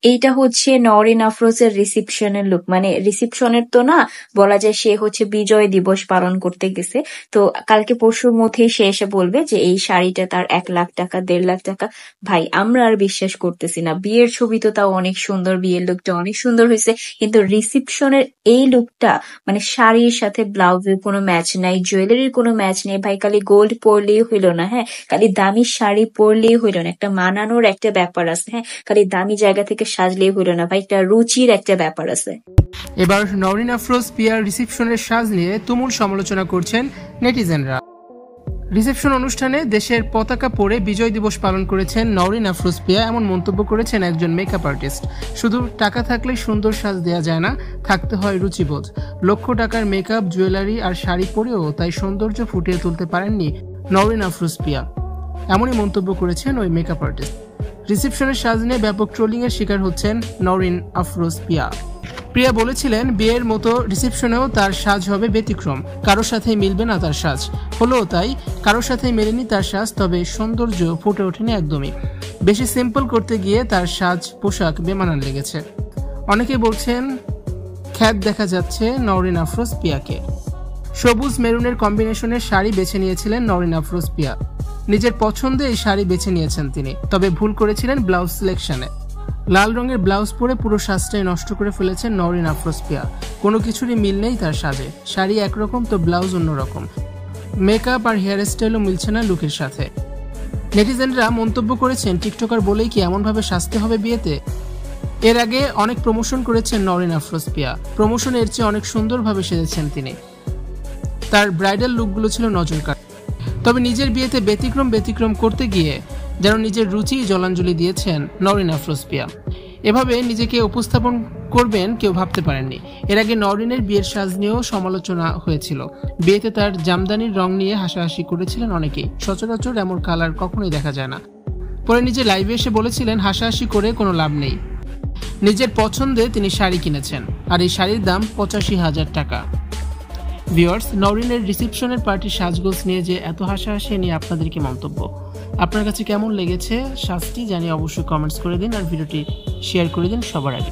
এইটা হচ্ছে নওরিন আফরোজের রিসিপশনের লুক, মানে রিসিপশনের তো না, বলা যায় সে হচ্ছে বিজয় দিবস পালন করতে গেছে। তো কালকে পরশুর মধ্যেই সে এসে বলবে যে এই শাড়িটা তার 1 লাখ টাকা 1.5 লাখ টাকা। ভাই আমরা আর বিশ্বাস করতেছি না। বিয়ের ছবি তো তাও অনেক সুন্দর, বিয়ের লুকটা অনেক সুন্দর হয়েছে, কিন্তু রিসিপশনের এই লুকটা, মানে শাড়ির সাথে ব্লাউজের কোনো ম্যাচ নাই, জুয়েলারির কোনো ম্যাচ নেই ভাই। খালি গোল্ড পরলেই হইলো না, হ্যাঁ, খালি দামি শাড়ি পরলেই হইলো না, একটা মানানোর একটা ব্যাপার আছে, হ্যাঁ, খালি দামি জায়গা থেকে সাজলেই হইলো না ভাই, একটা রুচির একটা ব্যাপার আছে। এবার নওরিন আফরোজ পিয়ার রিসেপশনের সাজ নিয়ে তুমুল সমালোচনা করছেন নেটিজেনরা। রিসেপশন অনুষ্ঠানে দেশের পতাকা পরে বিজয় দিবস পালন করেছেন নওরিন আফরোজ পিয়া, এমন মন্তব্য করেছেন একজন মেকআপ আর্টিস্ট। শুধু টাকা থাকলেই সুন্দর সাজ দেওয়া যায় না, থাকতে হয় রুচিবোধ। লক্ষ টাকার মেকআপ, জুয়েলারি আর শাড়ি পরেও তাই সৌন্দর্য ফুটিয়ে তুলতে পারেননি নওরিন আফরোজ পিয়া, এমনই মন্তব্য করেছেন ওই মেকআপ আর্টিস্ট। রিসেপশনের সাজ নিয়ে ব্যাপক ট্রোলিংয়ের শিকার হচ্ছেন নওরিন আফরোজ পিয়া। প্রিয়া বলেছিলেন বিয়ের মতো রিসেপশনেও তার সাজ হবে ব্যতিক্রম, কারোর সাথে মিলবে না তার সাজ। হলো তাই, কারোর সাথে মেলেনি তার সাজ, তবে সৌন্দর্য ফুটে ওঠেনি একদমই। বেশি সিম্পল করতে গিয়ে তার সাজ পোশাক বেমানান লেগেছে। অনেকে বলছেন খ্যাত দেখা যাচ্ছে নওরিন আফরোজ পিয়াকে। সবুজ মেরুনের কম্বিনেশনের শাড়ি বেছে নিয়েছিলেন নওরিন আফরোজ পিয়া। নিজের পছন্দে এই শাড়ি বেছে নিয়েছেন তিনি, তবে ভুল করেছিলেন ব্লাউজ সিলেকশনে। লাল রঙের ব্লাউজ পরে পুরো সাজটাই নষ্ট করে ফেলেছেন নওরিন আফরোজ পিয়া। কোনো কিছুরই মিল নেই তার সাজে, শাড়ি একরকম তো ব্লাউজ অন্যরকম। মেকআপ আর হেয়ার স্টাইলও মিলছে না লুকের সাথে। নেটিজেনরা মন্তব্য করেছেন টিকটকার বলেই কি এমনভাবে সাজতে হবে বিয়েতে? এর আগে অনেক প্রমোশন করেছেন নওরিন আফরোজ পিয়া, প্রমোশনে এর চেয়ে অনেক সুন্দরভাবে সেজেছেন তিনি। তার ব্রাইডাল লুকগুলো ছিল নজরকাড়া। তবে নিজের বিয়েতে ব্যতিক্রম করতে গিয়ে যেন নিজের রুচি জলাঞ্জলি দিয়েছেন নওরিন আফরোজ পিয়া। এভাবে নিজেকে উপস্থাপন করবেন কেউ ভাবতে পারেননি। এর আগে নওরিনের বিয়ের সাজ নিয়েও সমালোচনা হয়েছিল। বিয়েতে তার জামদানির রং নিয়ে হাসাহাসি করেছিলেন অনেকেই। সচরাচর এমন কালার কখনোই দেখা যায় না। পরে নিজে লাইভে এসে বলেছিলেন হাসাহাসি করে কোনো লাভ নেই। নিজের পছন্দে তিনি শাড়ি কিনেছেন, আর এই শাড়ির দাম 85,000 টাকা। ভিউয়ার্স, নওরিনের রিসেপশনের পার্টির সাজগোজ নিয়ে যে এত হাসাহাসি নিয়ে আপনাদের কি মন্তব্য? আপনার কাছে কেমন লেগেছে সাজটি জানিয়ে অবশ্যই কমেন্টস করে দিন, আর ভিডিওটি শেয়ার করে দিন সবার আগে।